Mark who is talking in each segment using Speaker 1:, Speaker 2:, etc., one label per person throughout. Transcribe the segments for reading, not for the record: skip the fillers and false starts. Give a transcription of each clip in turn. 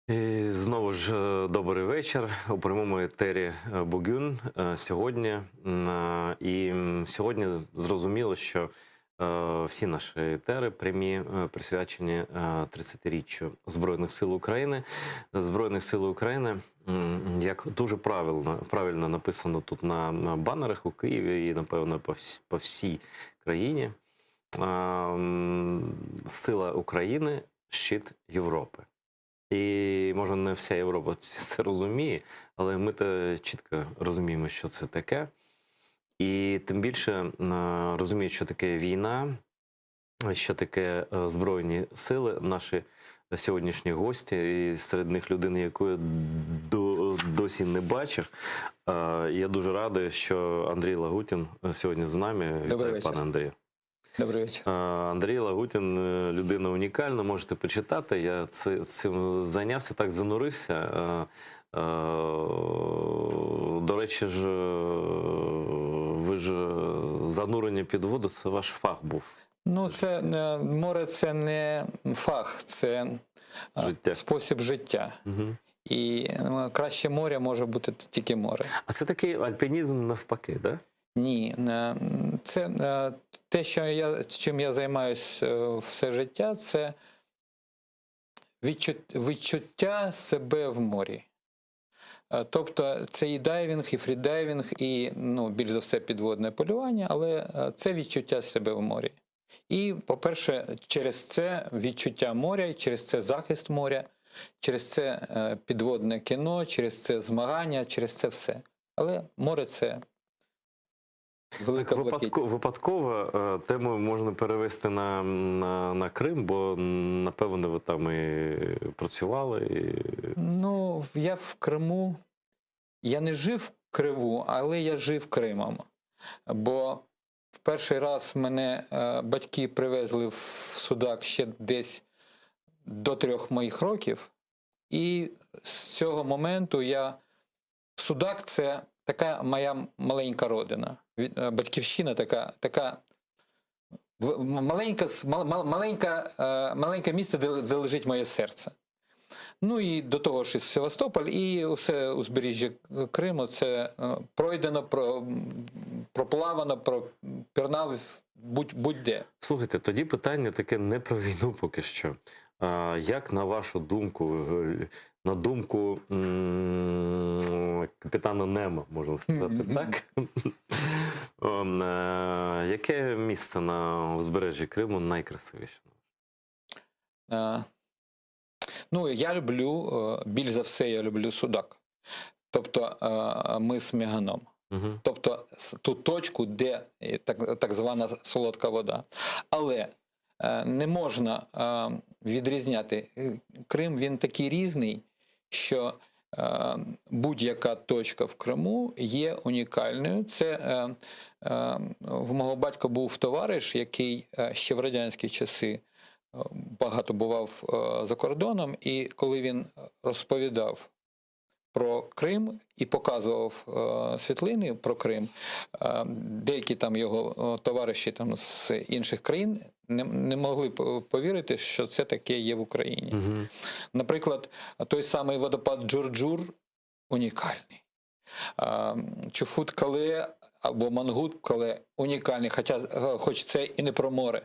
Speaker 1: І знову ж добрий вечір. У прямому етері Бугюн сьогодні. І сьогодні зрозуміло, що всі наші етери прямі присвячені 30-річчю Збройних сил України. Збройних сил України, як дуже правильно написано тут на банерах у Києві і, напевно, по всій країні. Сила України – щит Європи. І, може, не вся Європа це розуміє, але ми то чітко розуміємо, що це таке. І тим більше розуміють, що таке війна, що таке Збройні сили. Наші сьогоднішні гості, і серед них людини, яку я досі не бачив. Я дуже радий, що Андрій Лагутін сьогодні з нами.
Speaker 2: Добрий вечір.
Speaker 1: Пане Андрію.
Speaker 2: Добрий вечір.
Speaker 1: Андрій Лагутін – людина унікальна, можете почитати. Я цим зайнявся, так занурився. До речі, ви ж занурення під воду – це ваш фах був.
Speaker 2: Ну, море – це не фах, це спосіб життя.
Speaker 1: Угу.
Speaker 2: І краще моря може бути тільки море.
Speaker 1: А це такий альпінізм навпаки, так? Да?
Speaker 2: Ні. Це те, чим я займаюся все життя, це відчуття себе в морі. Тобто це і дайвінг, і фрідайвінг, і, більш за все, підводне полювання, але це відчуття себе в морі. І, по-перше, через це відчуття моря, через це захист моря, через це підводне кіно, через це змагання, через це все. Але море – це велика блакить.
Speaker 1: Випадково тему можна перевести на Крим, бо, напевно, ви там і працювали.
Speaker 2: Ну, я в Криму, я не жив в Криву, але я жив Кримом. Бо в перший раз мене батьки привезли в Судак ще десь до 3 моїх років. І з цього моменту Судак – це така моя маленька родина. Батьківщина така маленьке місце, де лежить моє серце. Ну і до того ж і Севастополь, і усе узбережжя Криму – це пройдено, проплавано, пропірнав будь-де. Слухайте,
Speaker 1: тоді питання таке не про війну поки що. Як, на вашу думку, на думку капітана Немо, можна сказати, так? Яке місце на узбережжі Криму найкрасивіше?
Speaker 2: Ну, я люблю, більш за все, я люблю Судак. Тобто мис Меганом. Тобто ту точку, де так звана солодка вода. Але не можна відрізняти. Крим, він такий різний, що будь-яка точка в Криму є унікальною. Це в мого батька був товариш, який ще в радянські часи багато бував за кордоном, і коли він розповідав про Крим і показував світлини про Крим, деякі там його товариші там з інших країн не могли повірити, що це таке є в Україні. Наприклад, той самий водопад Джурджур унікальний. Чуфут-Кале або Мангут-Кале унікальний, хоч це і не про море.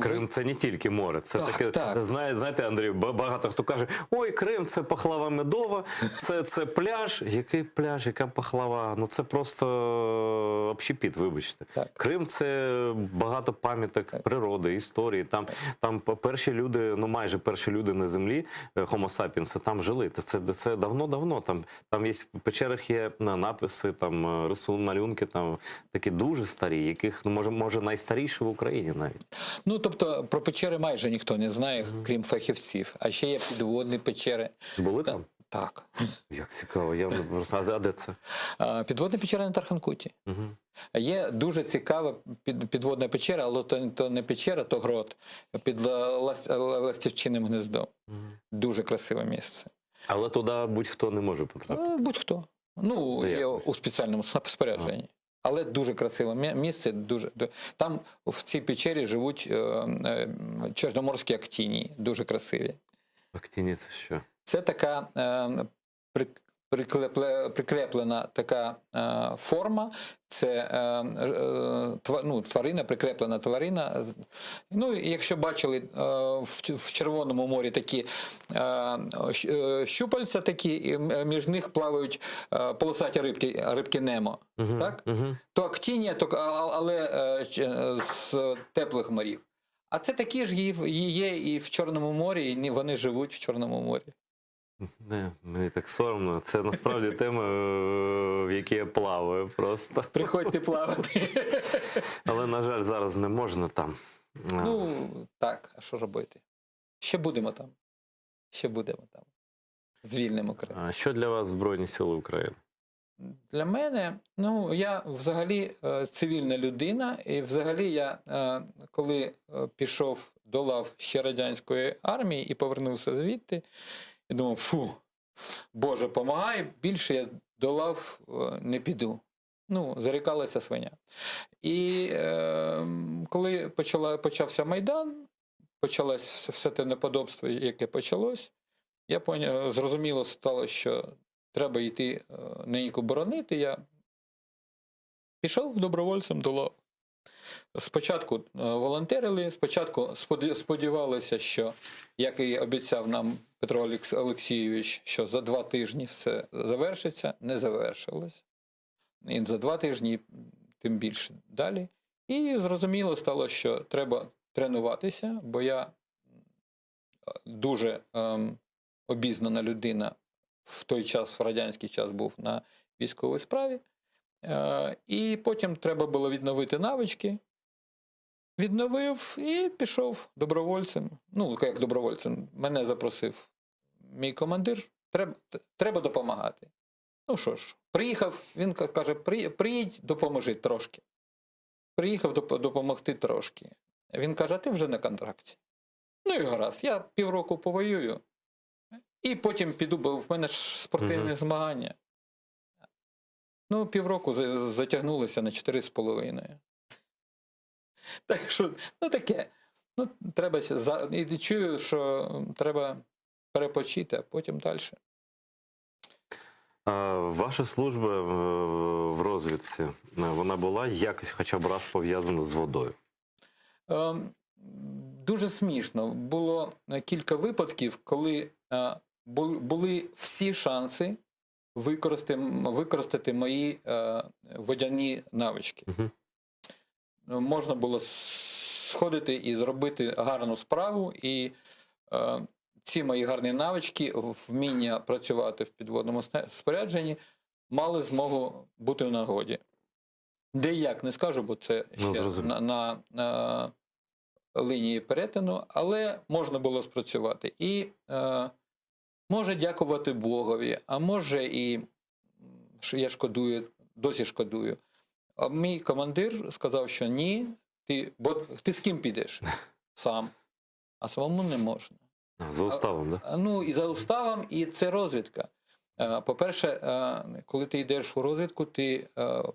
Speaker 1: Крим – це не тільки море. Це таке, знаєте, Андрій, багато хто каже, ой, Крим – це пахлава медова, це пляж. Який пляж, яка пахлава? Ну це просто общепіт, вибачте. Так. Крим – це багато пам'яток природи, історії. Там перші люди, майже перші люди на землі, Homo sapiens, там жили. Це давно-давно. Там є в печерах є написи, там малюнки, там такі дуже старі, яких, може найстаріші в Україні навіть.
Speaker 2: Ну, тобто, про печери майже ніхто не знає, крім фахівців. А ще є підводні печери.
Speaker 1: Були там?
Speaker 2: Так.
Speaker 1: Як цікаво. А де це?
Speaker 2: Підводна печера на Тарханкуті. Є дуже цікава підводна печера, але то не печера, то грот під Ластівчиним гнездом. Дуже красиве місце.
Speaker 1: Але туди будь-хто не може потрапити?
Speaker 2: Будь-хто. Ну, у спеціальному спорядженні. Але дуже красиве місце. Там в цій печері живуть чорноморські актінії, дуже красиві.
Speaker 1: Актіні це що?
Speaker 2: Це така прикреплена така форма, це тварина, прикреплена тварина. Ну, якщо бачили в Червоному морі такі щупальця такі, і між них плавають полосаті рибки Немо, так? То актінія, але з теплих морів. А це такі ж є і в Чорному морі, і вони живуть в Чорному морі.
Speaker 1: Не, мені так соромно. Це насправді тема, в якій я плаваю просто.
Speaker 2: Приходьте плавати.
Speaker 1: Але, на жаль, зараз не можна там.
Speaker 2: Ну, так, а що робити? Ще будемо там. Ще будемо там. Звільнимо Крим.
Speaker 1: А що для вас Збройні Сили України?
Speaker 2: Для мене, ну, я взагалі цивільна людина, і взагалі я, коли пішов до лав ще радянської армії і повернувся звідти, я думав, фу, Боже, помагай, більше я до лав не піду. Ну, зарікалася свиня. І коли почався Майдан, почалось все те неподобство, яке почалось, я зрозуміло стало, що треба йти неньку боронити. Я пішов добровольцем до лав. Спочатку волонтерили, спочатку сподівалися, що, як і обіцяв нам Петро Олексійович, що за 2 тижні все завершиться, не завершилось. І за 2 тижні, тим більше далі. І зрозуміло стало, що треба тренуватися, бо я дуже обізнана людина в той час, в радянський час був на військовій справі. І потім треба було відновити навички. Відновив і пішов добровольцем. Ну, як добровольцем. Мене запросив мій командир. Треба допомагати. Ну що ж, приїхав, він каже, приїдь, допоможи трошки. Приїхав допомогти трошки. Він каже, а ти вже на контракті. Ну і гаразд, я півроку повоюю. І потім піду, бо в мене ж спортивні змагання. Ну, півроку затягнулося на 4,5. Так що, ну таке. Ну, треба, і чую, що треба перепочити, а потім далі.
Speaker 1: Ваша служба в розвідці, вона була якось хоча б раз пов'язана з водою?
Speaker 2: Дуже смішно. Було кілька випадків, коли були всі шанси використати мої водяні навички. Можна було сходити і зробити гарну справу, і ці мої гарні навички, вміння працювати в підводному спорядженні, мали змогу бути в нагоді. Де як, не скажу, бо це ще на лінії перетину, але можна було спрацювати. І може дякувати Богові, а може і я шкодую, досі шкодую. А мій командир сказав, що ні, бо ти з ким підеш? Сам. А самому не можна.
Speaker 1: За уставом, так? Да?
Speaker 2: Ну, і за уставом, і це розвідка. По-перше, коли ти йдеш у розвідку, ти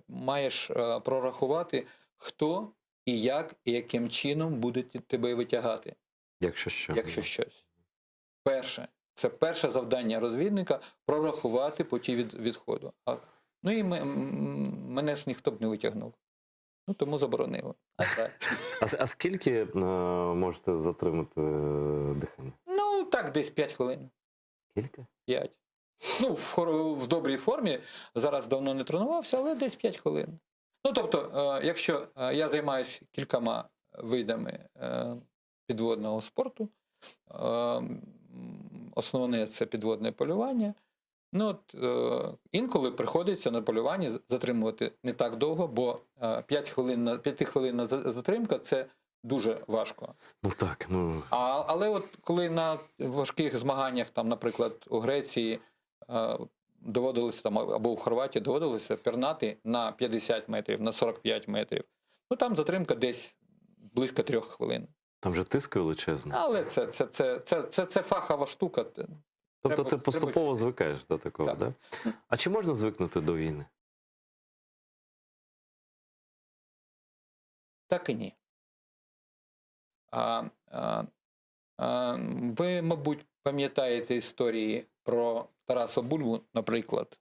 Speaker 2: маєш прорахувати, хто і як, і яким чином буде тебе витягати.
Speaker 1: Якщо що.
Speaker 2: Якщо щось. Перше. Це перше завдання розвідника – прорахувати путі відходу. Ну і мене ж ніхто б не витягнув. Ну, тому заборонили.
Speaker 1: А скільки можете затримати дихання?
Speaker 2: Ну, так, десь 5 хвилин.
Speaker 1: Скільки?
Speaker 2: 5. Ну, в добрій формі. Зараз давно не тренувався, але десь 5 хвилин. Ну, тобто, якщо я займаюся кількома видами підводного спорту, основне – це підводне полювання. Ну, інколи приходиться на полюванні затримувати не так довго, бо 5 хвилинна затримка – це дуже важко.
Speaker 1: Ну так. Ну...
Speaker 2: Але от коли на важких змаганнях, там, наприклад, у Греції доводилося, там, або у Хорватії доводилося пірнати на 50 метрів, на 45 метрів, ну там затримка десь близько 3 хвилин.
Speaker 1: Там же тиск величезний.
Speaker 2: Але це фахова штука.
Speaker 1: Тобто це поступово звикаєш до такого, так? Да? А чи можна звикнути до війни?
Speaker 2: Так і ні. Ви, мабуть, пам'ятаєте історії про Тараса Бульбу, наприклад,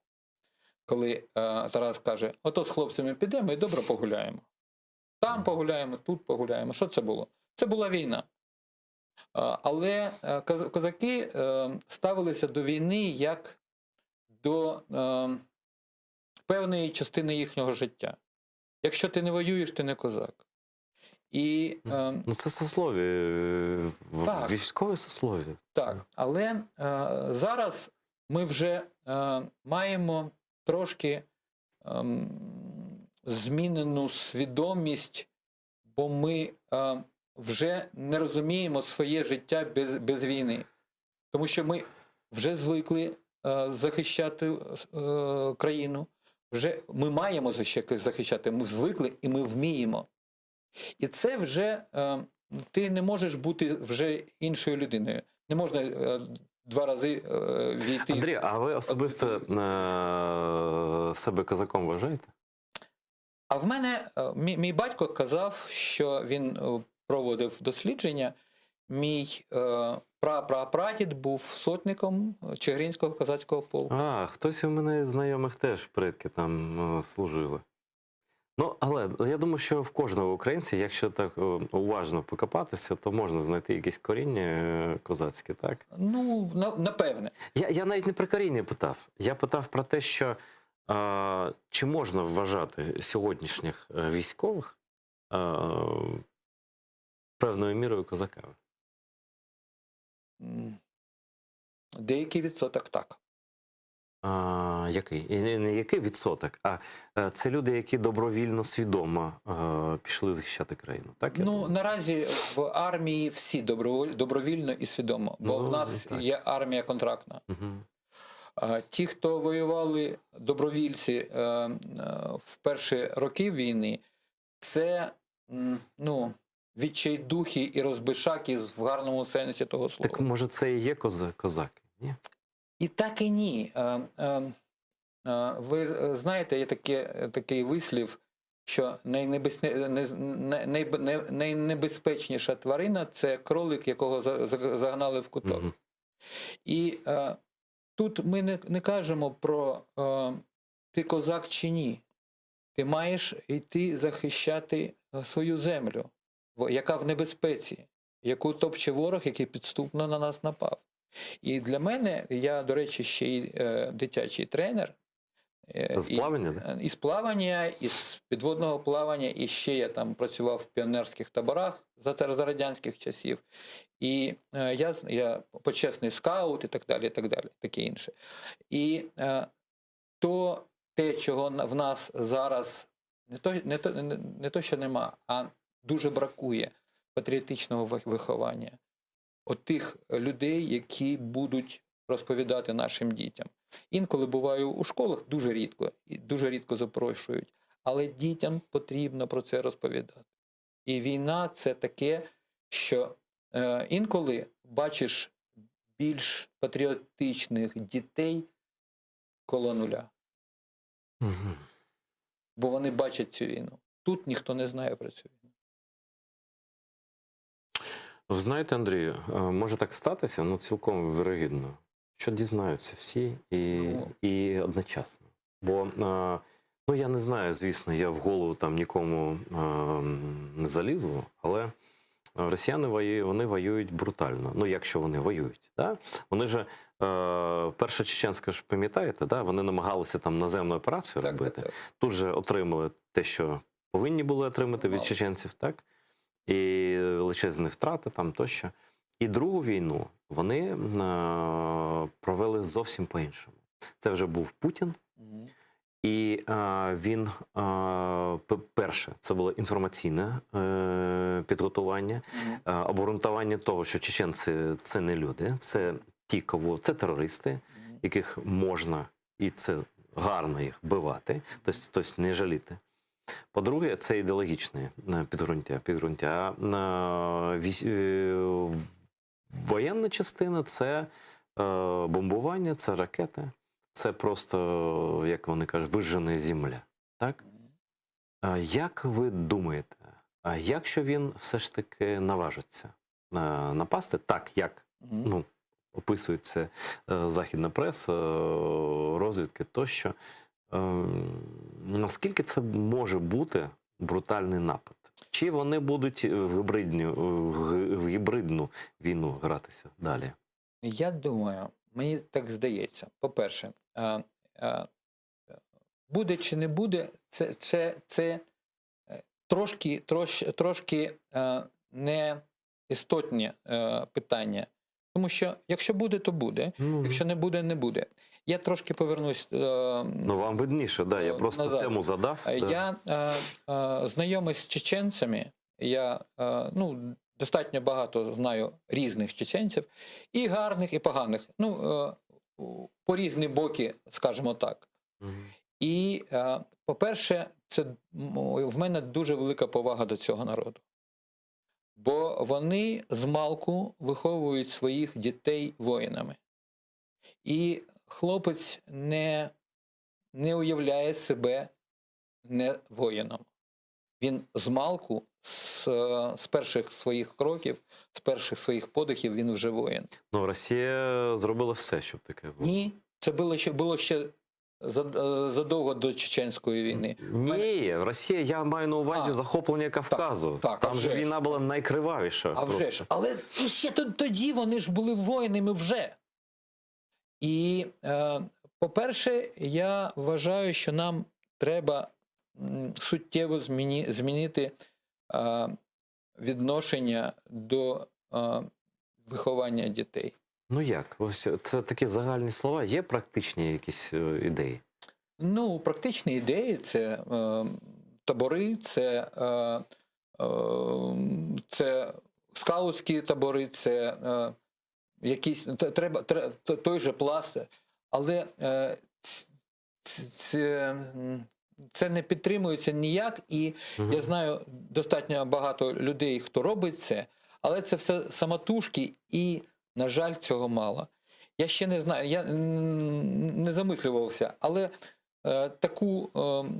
Speaker 2: коли Тарас каже, ото з хлопцями підемо і добре погуляємо. Там погуляємо, тут погуляємо. Що це було? Це була війна. Але козаки ставилися до війни як до певної частини їхнього життя. Якщо ти не воюєш, ти не козак. І,
Speaker 1: ну це сослов'я, військове сослов'я.
Speaker 2: Так, але зараз ми вже маємо трошки змінену свідомість, бо ми вже не розуміємо своє життя без війни. Тому що ми вже звикли захищати країну, вже ми маємо захищати, ми звикли і ми вміємо. І це вже, ти не можеш бути вже іншою людиною. Не можна 2 рази війти.
Speaker 1: Андрій, а ви особисто себе козаком вважаєте?
Speaker 2: А в мене, мій батько казав, що він проводив дослідження. Мій прапрадід був сотником Чигиринського козацького полку.
Speaker 1: Хтось у мене знайомих теж предки там служили. Ну, але я думаю, що в кожного українця, якщо так уважно покопатися, то можна знайти якесь коріння козацьке, так?
Speaker 2: Ну, напевне.
Speaker 1: Я навіть не про коріння питав. Я питав про те, що чи можна вважати сьогоднішніх військових певною мірою козаками?
Speaker 2: Деякий відсоток так.
Speaker 1: Який? І не який відсоток, а це люди, які добровільно, свідомо пішли захищати країну, так?
Speaker 2: Ну, наразі в армії всі добровільно і свідомо, бо в нас є армія контрактна. Ті, хто воювали добровільці в перші роки війни, це, ну, відчайдухи і розбишаки в гарному сенсі того слова.
Speaker 1: Так може це і є козаки, ні?
Speaker 2: І так і ні. Ви знаєте, є такий вислів, що найнебезпечніша тварина – це кролик, якого загнали в куток. І тут ми не кажемо про ти козак чи ні. Ти маєш йти захищати свою землю, яка в небезпеці, яку топче ворог, який підступно на нас напав. І для мене, я, до речі, ще й дитячий тренер.
Speaker 1: З плавання?
Speaker 2: Із плавання, із підводного плавання, і ще я там працював в піонерських таборах за радянських часів. І я почесний скаут і так далі, таке інше. І те, чого в нас зараз не то, що нема, а дуже бракує патріотичного виховання. От тих людей, які будуть розповідати нашим дітям. Інколи буваю у школах, дуже рідко запрошують, але дітям потрібно про це розповідати. І війна – це таке, що інколи бачиш більш патріотичних дітей коло нуля. Бо вони бачать цю війну. Тут ніхто не знає про цю війну.
Speaker 1: Ви знаєте, Андрію, може так статися, ну цілком вірогідно, що дізнаються всі і одночасно. Бо, ну я не знаю, звісно, я в голову там нікому не залізу, але росіяни вони воюють брутально. Ну, якщо вони воюють. Да? Вони ж, перша чеченська, ж пам'ятаєте, да? Вони намагалися там наземну операцію робити. Так. Тут же отримали те, що повинні були отримати від чеченців, так? І величезні втрати там тощо. І другу війну вони провели зовсім по-іншому. Це вже був Путін. І він, перше, це було інформаційне підготування, обґрунтування того, що чеченці – це не люди, це ті, кого, це терористи, яких можна, і це гарно їх вбивати, тобто не жаліти. По-друге, це ідеологічне підґрунтя. Воєнна частина – це бомбування, це ракети. Це просто, як вони кажуть, вижжена земля. Так? Як ви думаєте, якщо він все ж таки наважиться напасти так, як описують це західна преса, розвідки тощо. Наскільки це може бути брутальний напад? Чи вони будуть в гібридну війну гратися далі?
Speaker 2: Я думаю, мені так здається, по-перше, буде чи не буде, це трошки не істотні питання. Тому що, якщо буде, то буде. Якщо не буде, не буде. Я трошки повернусь
Speaker 1: Ну, вам видніше, да, я просто
Speaker 2: назад.
Speaker 1: тему задав.
Speaker 2: Я знайомий з чеченцями, я достатньо багато знаю різних чеченців, і гарних, і поганих. По різні боки, скажімо так. І, по-перше, в мене дуже велика повага до цього народу. Бо вони змалку виховують своїх дітей воїнами. І хлопець не уявляє себе не воїном. Він змалку, з перших своїх кроків, з перших своїх подихів, він вже воїн.
Speaker 1: Ну, Росія зробила все, щоб таке було.
Speaker 2: Ні, це було ще задовго до Чеченської війни.
Speaker 1: Ні, Росія, я маю на увазі захоплення Кавказу.
Speaker 2: Так,
Speaker 1: там же війна була найкривавіша.
Speaker 2: А вже ж. Але ще тоді вони ж були воїнами вже. І, по-перше, я вважаю, що нам треба суттєво змінити відношення до виховання дітей.
Speaker 1: Ну як? Ось це такі загальні слова. Є практичні якісь ідеї?
Speaker 2: Ну, практичні ідеї – це табори, це скаутські табори, це якісь, треба той же Пласт. Але це не підтримується ніяк, і я знаю достатньо багато людей, хто робить це, але це все самотужки, і, на жаль, цього мало. Я ще не знаю, я не замислювався, але таку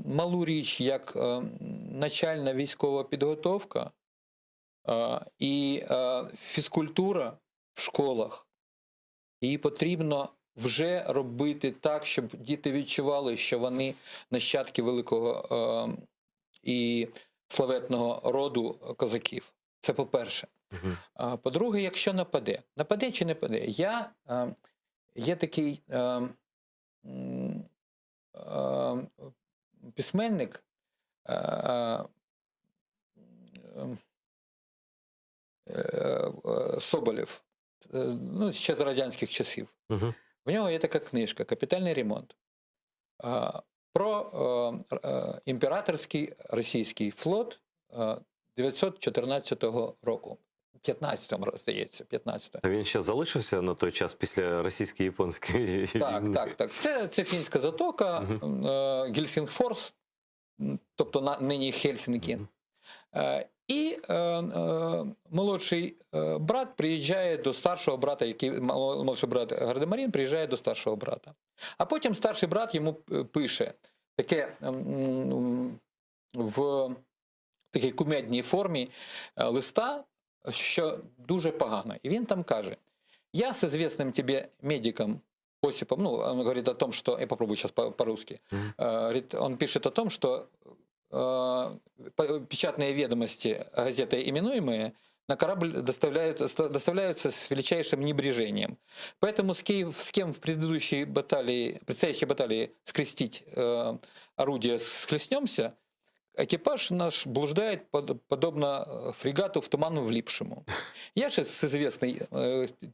Speaker 2: малу річ, як начальна військова підготовка і фізкультура в школах, її потрібно вже робити так, щоб діти відчували, що вони нащадки великого і славетного роду козаків. Це по-перше. По-друге, якщо нападе. Нападе чи не нападе? Є такий письменник Соболєв, ще з радянських часів. В нього є така книжка «Капітальний ремонт» про імператорський російський флот 914 року. 15-му, здається, 15-му.
Speaker 1: А він ще залишився на той час після російсько-японської війни?
Speaker 2: Так. Це Фінська затока, Гельсінгфорс, тобто нині Хельсінкі. І молодший брат приїжджає до старшого брата, молодший брат Гардемарин приїжджає до старшого брата. А потім старший брат йому пише таке в такій кумедній формі листа, що дуже погано. І він там каже: «Я с известным тебе медиком Осипом», он говорит о том, что, я попробую сейчас по-русски, он пишет о том, что печатные ведомости, газеты именуемые, на корабль доставляются с величайшим небрежением. Поэтому с кем в предыдущей предстоящей баталии скрестить орудие схлестнемся, экипаж наш блуждает подобно фрегату в туман влипшему. Я же с известным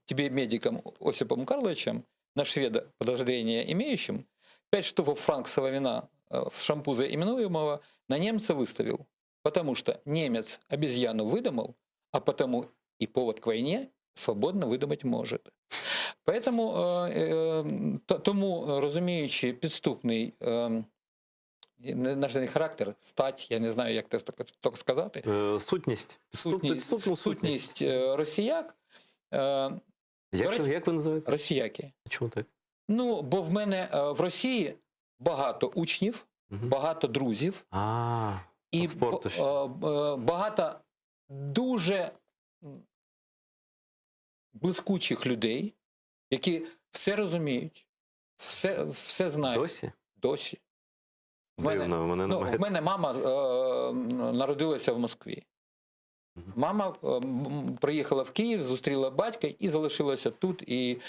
Speaker 2: тебе медиком Осипом Карловичем, на шведа подозрения имеющим, 5 штук франкского вина в шампузе именуемого на немца выставил, потому что немец обезьяну выдумал, а потому и повод к войне свободно видумати може. Тому, розуміючи підступний наш характер, стать, я не знаю, як це так сказати.
Speaker 1: Сутність.
Speaker 2: Сутність росіяк.
Speaker 1: Як ви називаєте?
Speaker 2: Росіяки.
Speaker 1: Чому так?
Speaker 2: Ну, бо в мене в Росії багато учнів, багато друзів. І багато дуже блискучих людей, які все розуміють, все знають.
Speaker 1: Досі?
Speaker 2: Досі.
Speaker 1: Дивно, мене немає.
Speaker 2: В мене мама народилася в Москві. Мама приїхала в Київ, зустріла батька і залишилася тут. І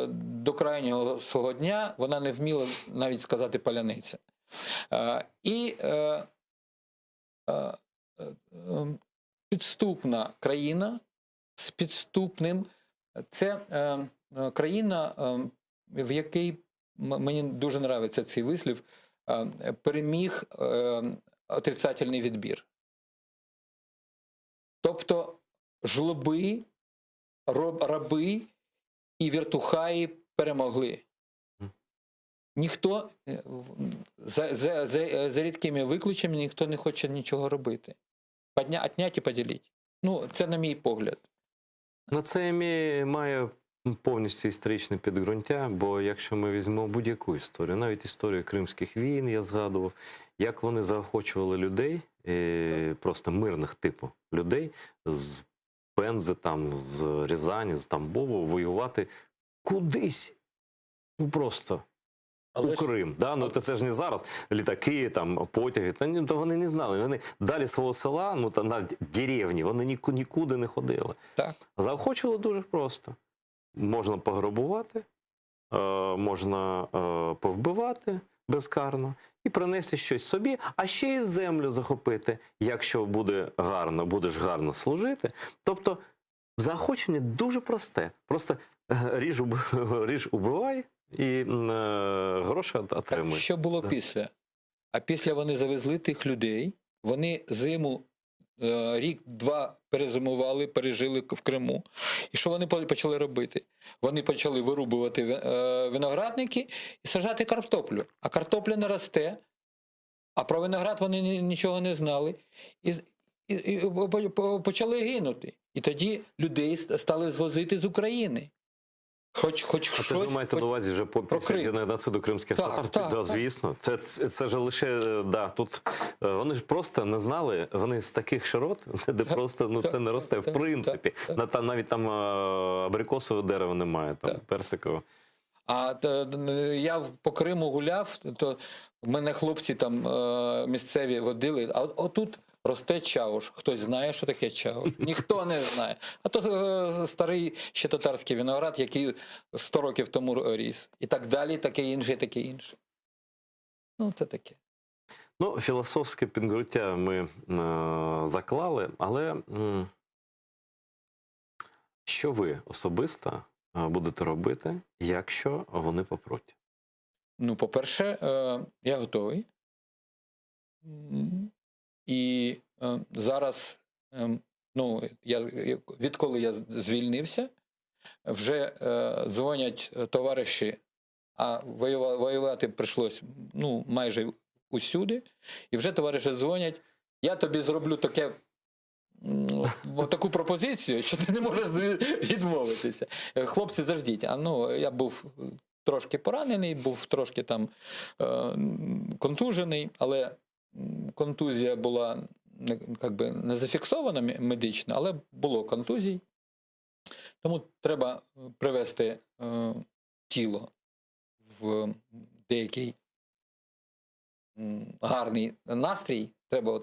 Speaker 2: до крайнього свого дня вона не вміла навіть сказати паляниця. Підступна країна з підступним. Це країна, в якій, мені дуже подобається цей вислів, переміг отрицательний відбір. Тобто жлоби, раби і віртухаї перемогли. Ніхто, за рідкими виключеннями, ніхто не хоче нічого робити. Отнять і поділіть. Ну, це на мій погляд.
Speaker 1: На це має повністю історичне підґрунтя, бо якщо ми візьмемо будь-яку історію, навіть історію Кримських війн, я згадував, як вони заохочували людей, просто мирних типу людей, з Пензи, там, з Рязані, з Тамбову, воювати кудись, ну просто у Крим. Да? Ну, це ж не зараз літаки, там, потяги, то вони не знали. Вони далі свого села, ну, там, навіть деревні, вони нікуди не ходили.
Speaker 2: Так.
Speaker 1: Заохочували дуже просто. Можна пограбувати, можна повбивати безкарно і принести щось собі, а ще й землю захопити, якщо будеш гарно служити. Тобто заохочення дуже просте. Просто ріж, убивай і гроші отримуй.
Speaker 2: Що було після? А після вони завезли тих людей, вони зиму рік-два перезимували, пережили в Криму. І що вони почали робити? Вони почали вирубувати виноградники і саджати картоплю. А картопля не росте, а про виноград вони нічого не знали. І почали гинути. І тоді людей стали звозити з України.
Speaker 1: А це ж ви маєте на увазі вже після геноциду кримських татар? Так, звісно. Це ж лише, да, тут вони ж просто не знали, вони з таких широт, де просто, ну, це не росте, в принципі. Навіть там абрикосове дерево немає, там персикове.
Speaker 2: А я по Криму гуляв, то мене хлопці там місцеві водили, а отут росте чауш. Хтось знає, що таке чауш? Ніхто не знає. А то старий ще татарський виноград, який 100 років тому ріс. І так далі, таке інше, і таке інше. Ну, це таке.
Speaker 1: Ну, філософське підґрунтя ми заклали, але що ви особисто будете робити, якщо вони попруть?
Speaker 2: Ну, по-перше, я готовий. І зараз, ну, відколи я звільнився, вже дзвонять товариші, а воювати прийшлось, ну, майже усюди, і вже товариші дзвонять, я тобі зроблю таку пропозицію, що ти не можеш відмовитися. Хлопці, заждіть. Я був трошки поранений, був трошки там контужений, але контузія була не зафіксована медично, але було контузій. Тому треба привести тіло в деякий гарний настрій. Треба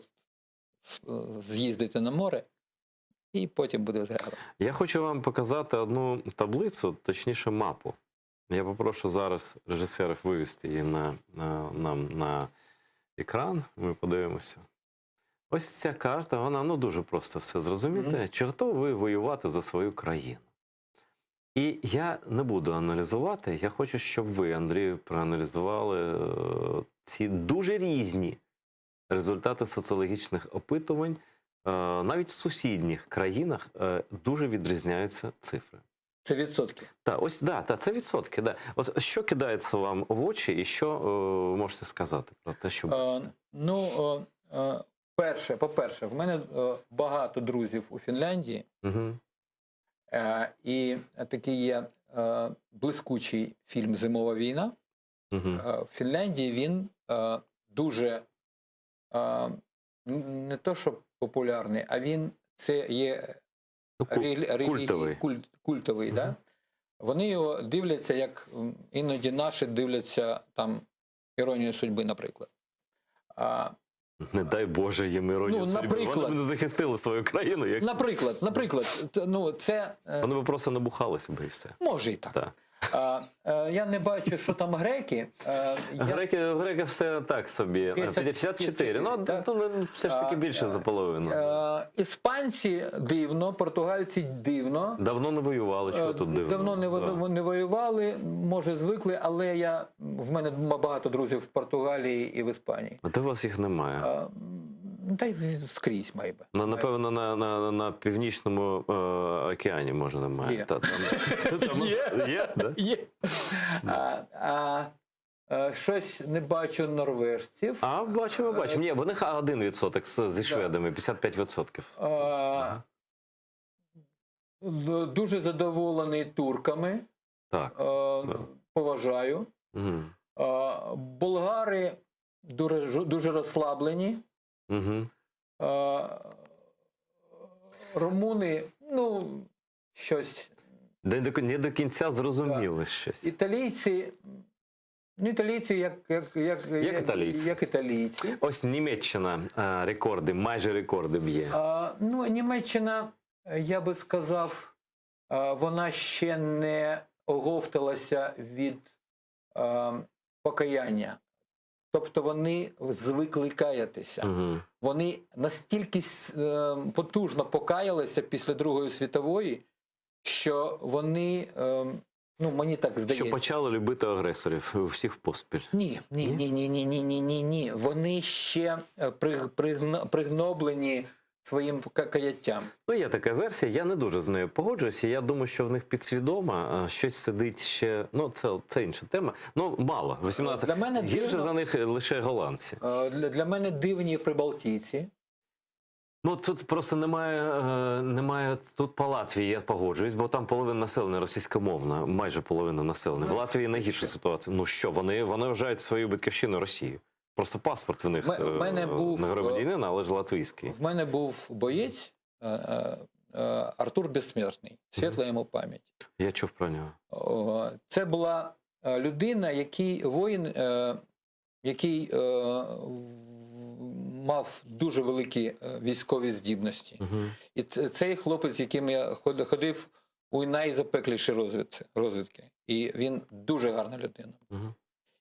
Speaker 2: з'їздити на море, і потім буде гарно.
Speaker 1: Я хочу вам показати одну таблицю, точніше мапу. Я попрошу зараз режисерів вивести її нам на екран, ми подивимося. Ось ця карта, вона дуже просто все зрозуміти. Чи готові ви воювати за свою країну? І я не буду аналізувати, я хочу, щоб ви, Андрію, проаналізували ці дуже різні результати соціологічних опитувань. Навіть в сусідніх країнах дуже відрізняються цифри.
Speaker 2: Це відсотки?
Speaker 1: Так, ось, це відсотки. Да. Ось, що кидається вам в очі і що можете сказати про те, що бачите?
Speaker 2: По-перше, в мене багато друзів у Фінляндії.
Speaker 1: Угу.
Speaker 2: І такий є блискучий фільм «Зимова війна».
Speaker 1: Угу.
Speaker 2: В Фінляндії він дуже, не то що популярний, а це є
Speaker 1: культовий.
Speaker 2: Культовий,
Speaker 1: угу.
Speaker 2: да? Вони його дивляться, як іноді наші дивляться там «Іронію судьби», наприклад.
Speaker 1: Не дай Боже їм іронію судьби.
Speaker 2: Наприклад.
Speaker 1: Вони б не захистили свою країну. Як...
Speaker 2: Наприклад, це...
Speaker 1: Вони б просто набухалися б і все.
Speaker 2: Може і так.
Speaker 1: Так.
Speaker 2: Я не бачу, що там греки.
Speaker 1: Греки все так собі. 54. Ну, то все ж таки більше за половину.
Speaker 2: Іспанці дивно, португальці дивно.
Speaker 1: Давно не воювали, що тут дивно.
Speaker 2: Давно не воювали, може звикли, але в мене багато друзів в Португалії і в Іспанії.
Speaker 1: А де у вас їх немає?
Speaker 2: Та й скрізь, майбе.
Speaker 1: Напевно, на Північному океані, може, немає.
Speaker 2: Є.
Speaker 1: Там є? Да?
Speaker 2: Є. Щось не бачу норвежців.
Speaker 1: Бачимо. Ні, в них 1% зі шведами, 55%.
Speaker 2: Дуже задоволений турками.
Speaker 1: Так.
Speaker 2: Поважаю. Болгари дуже розслаблені. Румуни, щось...
Speaker 1: Не до кінця зрозуміли щось.
Speaker 2: Італійці, як італійці.
Speaker 1: Ось Німеччина рекорди, майже рекорди б'є.
Speaker 2: Німеччина, я би сказав, вона ще не оговталася від покаяння. Тобто вони звикли каятися. Вони настільки потужно покаялися після Другої світової, що вони, мені так здається...
Speaker 1: Що почали любити агресорів у всіх поспіль.
Speaker 2: Ні. Вони ще пригноблені своїм каяттям.
Speaker 1: Є така версія, я не дуже з нею погоджуюся. Я думаю, що в них підсвідомо щось сидить ще... це інша тема. Мало. 18. Гірше за них лише голландці.
Speaker 2: Для мене дивні прибалтійці.
Speaker 1: Тут просто немає, тут по Латвії я погоджуюсь, бо там половина населення російськомовна, майже половина населення. В Латвії найгірша ситуація. Вони вважають свою батьківщину Росією. Просто паспорт в них не громадянин, але ж латвійський.
Speaker 2: В мене був боєць Артур Безсмертний, світла йому пам'ять.
Speaker 1: Я чув про нього.
Speaker 2: Це була людина, воїн, який мав дуже великі військові здібності. І цей хлопець, з яким я ходив у найзапекліші розвідки. І він дуже гарна людина.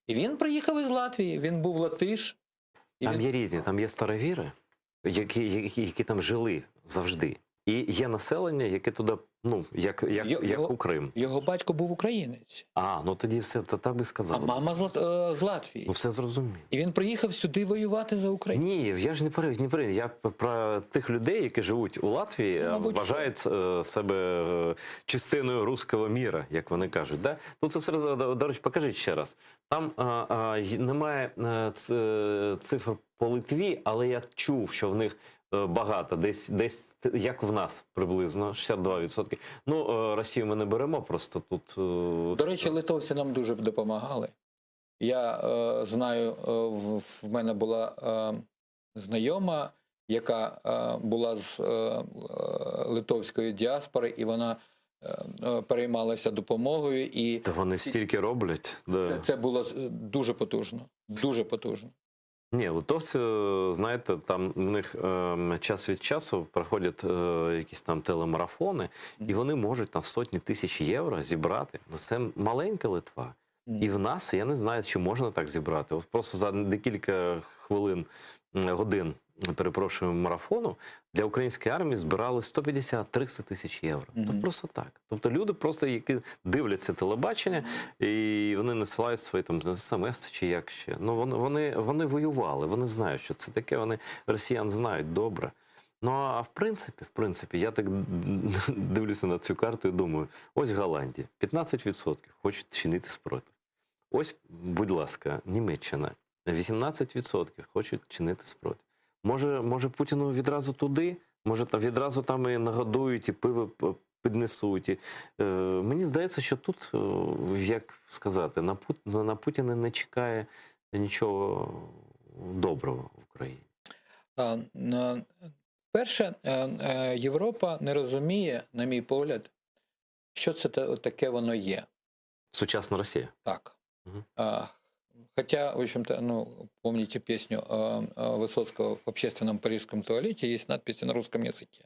Speaker 2: І він приїхав із Латвії, він був латиш.
Speaker 1: Там є різні, там є старовіри, які там жили завжди. І є населення, яке туди, як у Крим.
Speaker 2: Його батько був українець.
Speaker 1: Тоді все, то так би сказав.
Speaker 2: А мама з Латвії.
Speaker 1: Все зрозумів.
Speaker 2: І він приїхав сюди воювати за Україну.
Speaker 1: Ні, я ж не про я про тих людей, які живуть у Латвії, вважають себе частиною руського міра, як вони кажуть. Да? Це все, до речі, покажіть ще раз. Там немає цифр по Литві, але я чув, що в них багато, десь як в нас приблизно, 62%. Росію ми не беремо, просто тут...
Speaker 2: До речі, литовці нам дуже допомагали. Я знаю, в мене була знайома, яка була з литовської діаспори, і вона переймалася допомогою.
Speaker 1: То вони стільки роблять?
Speaker 2: Це було дуже потужно. Дуже потужно.
Speaker 1: Ні, литовці, знаєте, там у них час від часу проходять якісь там телемарафони, і вони можуть на сотні тисяч євро зібрати. Це маленька Литва. І в нас, я не знаю, чи можна так зібрати. Просто за декілька годин, марафону, для української армії збирали 150-300 тисяч євро. Тобто просто так. Тобто люди просто, які дивляться телебачення, і вони насилають свої там смс чи як ще. Вони воювали, вони знають, що це таке, вони росіян знають добре. А в принципі, я так дивлюся на цю карту і думаю, ось Голландія, 15% хочуть чинити спротив. Ось, будь ласка, Німеччина, 18% хочуть чинити спротив. Може Путіну відразу туди? Може відразу там і нагодують, і пиво піднесуть? Мені здається, що тут, як сказати, на Путіна не чекає нічого доброго в Україні.
Speaker 2: Перше, Європа не розуміє, на мій погляд, що це таке воно є.
Speaker 1: Сучасна Росія.
Speaker 2: Так.
Speaker 1: Мгм.
Speaker 2: Хотя, в общем-то, ну, помните песню Высоцкого «В общественном парижском туалете» есть надписи на русском языке.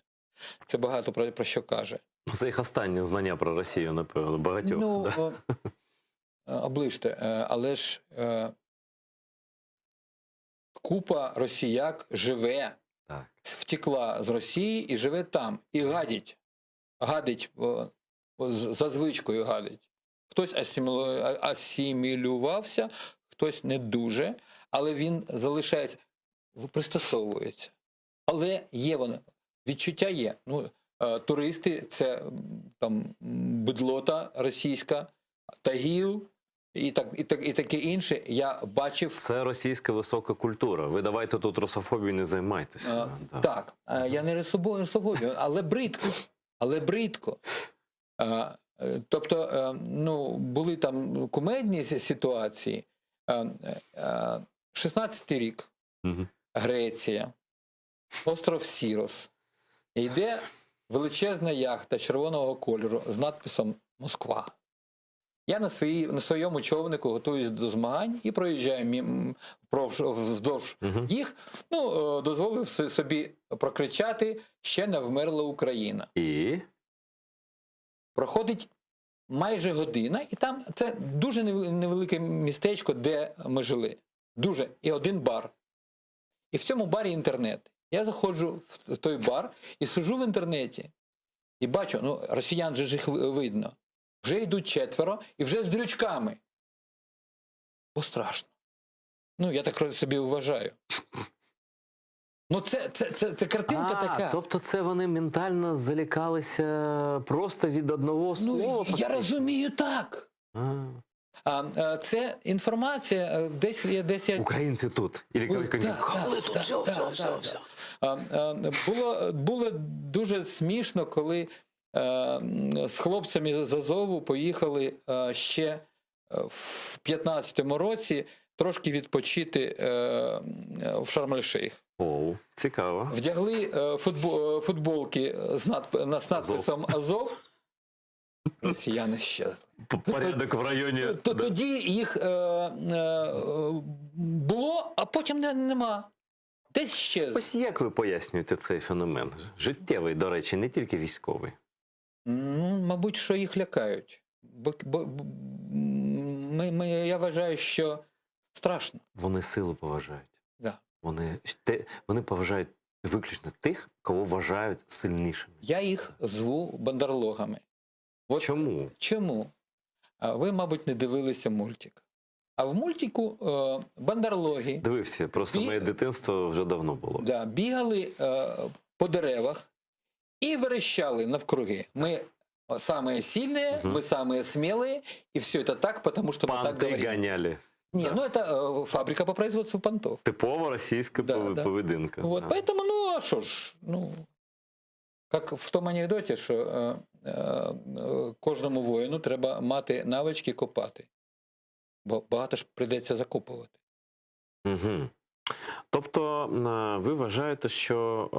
Speaker 2: Це багато про що каже.
Speaker 1: Це їх останнє знання про Росію, напевно, багатьох.
Speaker 2: Ну,
Speaker 1: да?
Speaker 2: оближте, але ж купа росіяк живе,
Speaker 1: Так.
Speaker 2: втекла з Росії і живе там. І гадить. Гадить, за звичкою гадить. Хтось асимілювався, хтось не дуже, але він залишається, пристосовується. Але є воно, відчуття є. Ну, туристи – це там бидлота російська, Тагіл і таке інше. Я бачив.
Speaker 1: Це російська висока культура. Ви давайте тут русофобією не займайтеся. Да.
Speaker 2: Так, я не русофобію, але бридко. Але бридко. Тобто, ну, були там кумедні ситуації. 16-й рік,
Speaker 1: Угу.
Speaker 2: Греція, остров Сірос. Йде величезна яхта червоного кольору з надписом «Москва». Я на своєму човнику готуюсь до змагань і проїжджаю вздовж їх. Ну, дозволив собі прокричати «Ще не вмерла Україна».
Speaker 1: І?
Speaker 2: Проходить майже година, і там це дуже невелике містечко, де ми жили. Дуже. І один бар. І в цьому барі інтернет. Я заходжу в той бар і сиджу в інтернеті. І бачу, ну, росіян же ж їх видно. Вже йдуть 4 і вже з дрючками. Бо страшно. Ну, я так собі вважаю. Ну, це картинка така.
Speaker 1: Тобто це вони ментально залякалися просто від одного слова?
Speaker 2: Ну, я розумію так. Це інформація, десь я...
Speaker 1: Українці тут. І коли тут все.
Speaker 2: Було дуже смішно, коли з хлопцями з Азову поїхали ще в 15-му році трошки відпочити в Шарм-ель-Шейх.
Speaker 1: О, цікаво.
Speaker 2: Вдягли футболки з надписом «Азов». Росіяни щезли.
Speaker 1: Порядок в районі.
Speaker 2: Тоді їх було, а потім нема. Десь щезли.
Speaker 1: Ось як ви пояснюєте цей феномен? Життєвий, до речі, не тільки військовий.
Speaker 2: Ну, мабуть, що їх лякають. Я вважаю, що страшно.
Speaker 1: Вони силу поважають.
Speaker 2: Да.
Speaker 1: Вони поважають виключно тих, кого вважають сильнішими.
Speaker 2: Я їх зву бандерлогами. От
Speaker 1: чому?
Speaker 2: Чому? Ви, мабуть, не дивилися мультик. А в мультику бандерлоги...
Speaker 1: Дивився, просто моє дитинство вже давно було.
Speaker 2: Да, бігали по деревах і верещали навкруги. Ми самые сильные, мы самые смелые, и все это так, потому что мы так говорим.
Speaker 1: гоняли.
Speaker 2: Не,
Speaker 1: да.
Speaker 2: Ну это фабрика по производству понтов.
Speaker 1: Типова російська поведінка.
Speaker 2: Вот, да. Поэтому, ну, а что ж, ну, как в том анекдоті, що кожному воїну треба мати навички копати, бо багато ж прийдеться закопувати.
Speaker 1: Угу. Тобто ви вважаєте, що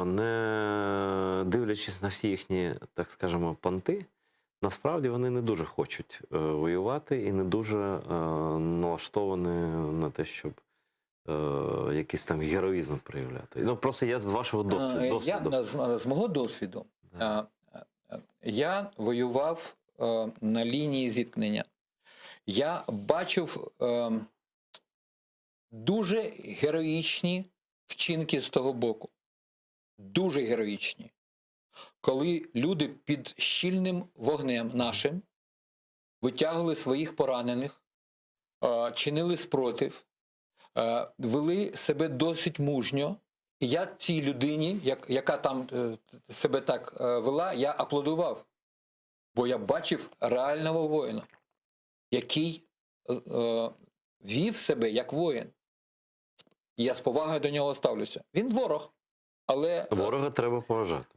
Speaker 1: не дивлячись на всі їхні, так скажемо, понти, насправді вони не дуже хочуть воювати і не дуже налаштовані на те, щоб якийсь там героїзм проявляти. Ну, просто я з вашого досвіду.
Speaker 2: З мого досвіду. Да. Я воював на лінії зіткнення. Я бачив дуже героїчні вчинки з того боку. Дуже героїчні. Коли люди під щільним вогнем нашим витягували своїх поранених, чинили спротив, вели себе досить мужньо. І я цій людині, яка там себе так вела, я аплодував. Бо я бачив реального воїна, який вів себе як воїн. І я з повагою до нього ставлюся. Він ворог, але...
Speaker 1: Ворога треба поважати.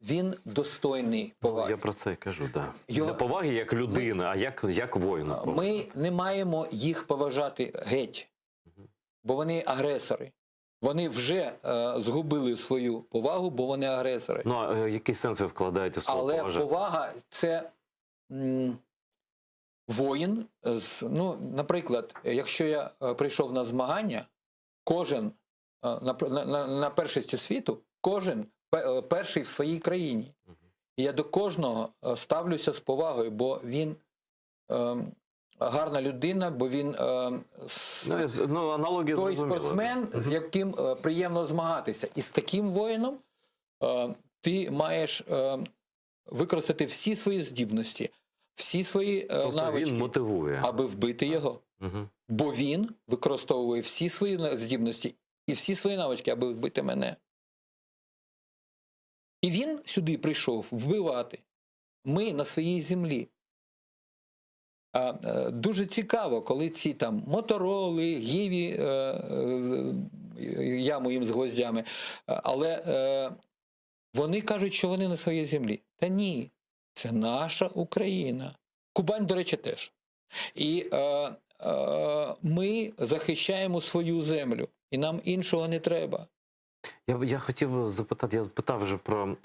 Speaker 2: Він достойний поваги.
Speaker 1: Я про це і кажу, так. Да. Не поваги як людина, а як воїна.
Speaker 2: Ми не маємо їх поважати геть, бо вони агресори. Вони вже згубили свою повагу, бо вони агресори.
Speaker 1: Ну, а який сенс ви вкладаєте в слово
Speaker 2: Але
Speaker 1: поважати?
Speaker 2: повага – це воїн. Ну, наприклад, якщо я прийшов на змагання, кожен на першості світу, кожен перший в своїй країні. І я до кожного ставлюся з повагою, бо він гарна людина, бо він
Speaker 1: аналогія
Speaker 2: той
Speaker 1: зрозуміла.
Speaker 2: спортсмен, з яким приємно змагатися. І з таким воїном ти маєш використати всі свої здібності, всі свої навички,
Speaker 1: він мотивує,
Speaker 2: аби вбити його. Бо він використовує всі свої здібності і всі свої навички, аби вбити мене. І він сюди прийшов вбивати. Ми на своїй землі. Дуже цікаво, коли ці там мотороли, гіві, яму їм з гвоздями, але вони кажуть, що вони на своїй землі. Та ні, це наша Україна. Кубань, до речі, теж. І ми захищаємо свою землю, і нам іншого не треба.
Speaker 1: Я хотів запитати, я питав вже про,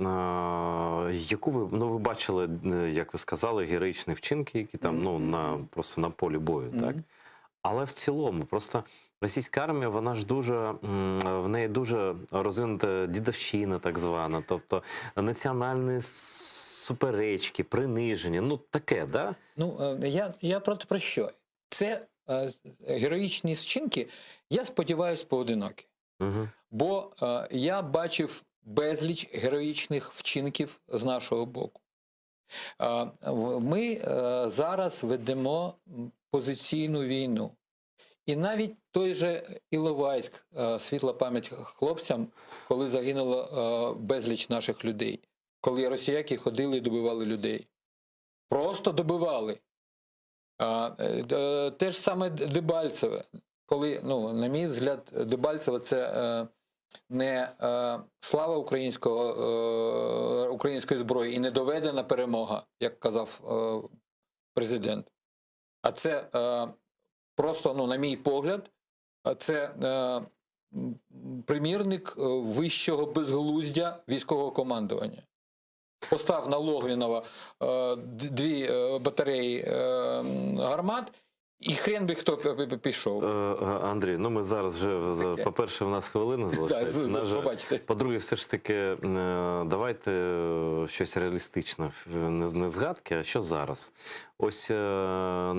Speaker 1: яку ви бачили, як ви сказали, героїчні вчинки, які там, просто на полі бою, так? Але в цілому, просто російська армія, вона ж дуже, в неї дуже розвинута дідовщина, так звана, тобто національні суперечки, приниження, ну таке, да?
Speaker 2: Ну, я про що? Це героїчні вчинки, я сподіваюся, поодинокі. Бо я бачив безліч героїчних вчинків з нашого боку. Ми зараз ведемо позиційну війну. І навіть той же Іловайськ, світла пам'ять хлопцям, коли загинуло безліч наших людей. Коли росіяки ходили і добивали людей. Просто добивали. Те ж саме Дебальцеве. Коли, на мій взгляд, Дебальцеве – це не слава української зброї і не доведена перемога, як казав президент. А це просто, на мій погляд, це примірник вищого безглуздя військового командування. Постав на Логвінова 2 батареї гармат, і хрен би хто пішов.
Speaker 1: Андрій, ми зараз вже, по-перше, в нас хвилина залишається. По-друге, все ж таки, давайте щось реалістичне, не згадки, а що зараз. Ось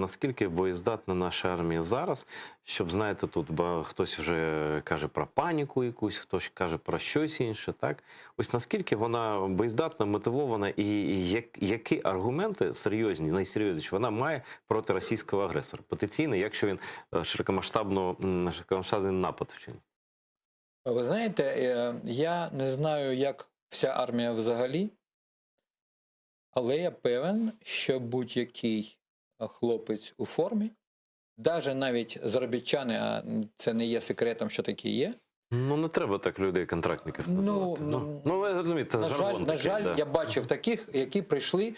Speaker 1: наскільки боєздатна наша армія зараз, щоб, знаєте, тут хтось вже каже про паніку якусь, хтось каже про щось інше, так? Ось наскільки вона боєздатна, мотивована і які аргументи серйозні, найсерйозніші вона має проти російського агресора? Потенційно, якщо він широкомасштабний напад вчинить.
Speaker 2: Ви знаєте, я не знаю, як вся армія взагалі, але я певен, що будь-який хлопець у формі, навіть заробітчани, а це не є секретом, що такі є.
Speaker 1: Не треба так людей, контрактників називати. Ви розумієте, це жаргон такий.
Speaker 2: На жаль, я бачив таких, які прийшли,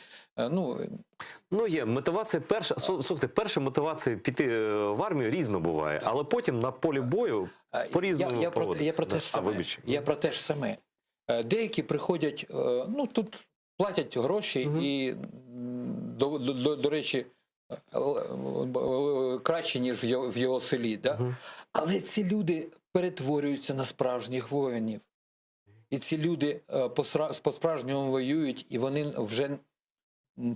Speaker 1: є мотивація перша. Слухайте, перша мотивація піти в армію різно буває, але потім на полі бою по-різному проводиться.
Speaker 2: Я про те ж саме. Деякі приходять, тут платять гроші і, до речі, краще, ніж в його селі. Да? Але ці люди перетворюються на справжніх воїнів. І ці люди по-справжньому воюють, і вони вже,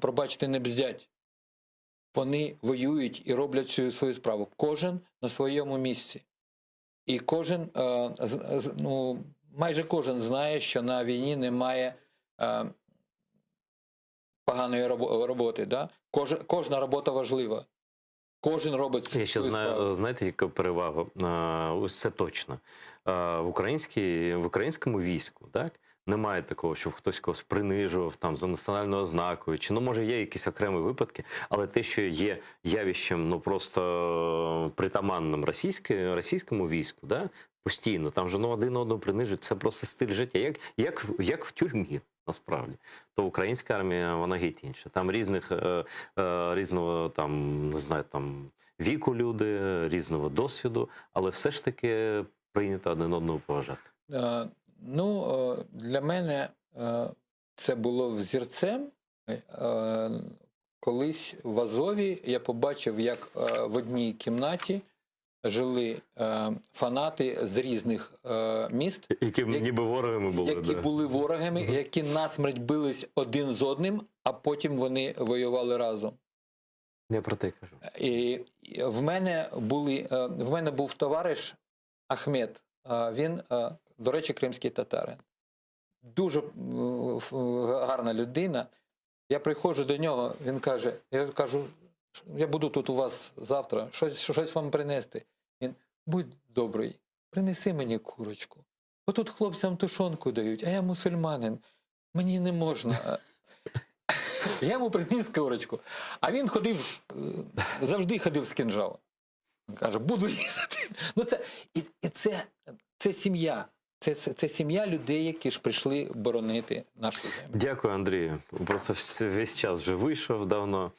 Speaker 2: пробачте, не бздять. Вони воюють і роблять свою справу. Кожен на своєму місці. І кожен, майже кожен знає, що на війні немає поганої роботи. Да? Кожна робота важлива. Кожен робить свою справу.
Speaker 1: Я ще знаю, знаєте, яку перевагу? Ось це точно. В українському війську, так? Немає такого, щоб хтось когось принижував там за національною ознакою. Чи, може, є якісь окремі випадки, але те, що є явищем, просто притаманним російському війську, да? Постійно, там же один одного принижують, це просто стиль життя, як в тюрмі, насправді. То українська армія, вона геть інша. Там різного, не знаю, віку люди, різного досвіду, але все ж таки прийнято один одного поважати?
Speaker 2: Для мене це було взірцем. Колись в Азові я побачив, як в одній кімнаті жили фанати з різних міст.
Speaker 1: Які ніби ворогами були.
Speaker 2: Які були ворогами, які насмерть бились один з одним, а потім вони воювали разом.
Speaker 1: Я про те кажу.
Speaker 2: І в мене був товариш Ахмед. Він, до речі, кримський татарин. Дуже гарна людина. Я приходжу до нього, він каже, я кажу, я буду тут у вас завтра, щось вам принести. Він, будь добрий, принеси мені курочку. Бо тут хлопцям тушонку дають, а я мусульманин, мені не можна. Я йому приніс курочку, а він завжди ходив з кинджалом. Він каже, буду їздити. Це сім'я. Це сім'я людей, які ж прийшли боронити нашу землю.
Speaker 1: Дякую, Андрію. Просто весь час вже вийшов давно,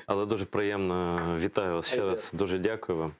Speaker 1: але дуже приємно. Вітаю вас ще раз. Дуже дякую вам.